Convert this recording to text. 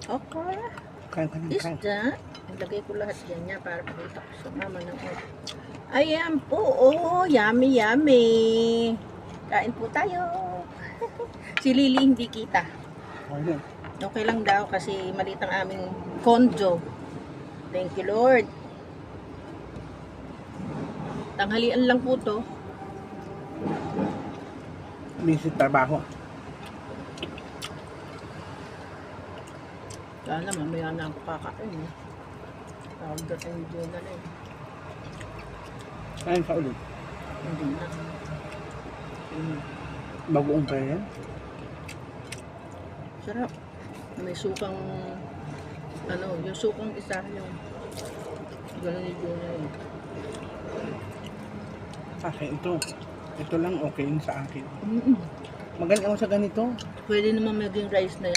Okay. Kain ka ng Is kain. that? Ilagay ko lahat yan niya para pakita ko sa mama ng Ayan po. Oh, yummy, yummy. Kain po tayo. Si Lily hindi kita. Okay. Okay lang daw kasi maliit ang aming kondo. Thank you, Lord. Tanghalian lang po to. Busy trabaho. Sana mamaya na ako kakain. Tawag dating video na rin. Kain ka ulit. Hindi na. Bagoong pa yan. Sarap. May sukang, yung sukang isa yung gano'n video na yun. Kasi ito lang okay sa akin. Mm-mm. Magaling ako sa ganito. Pwede naman maging rice na yan.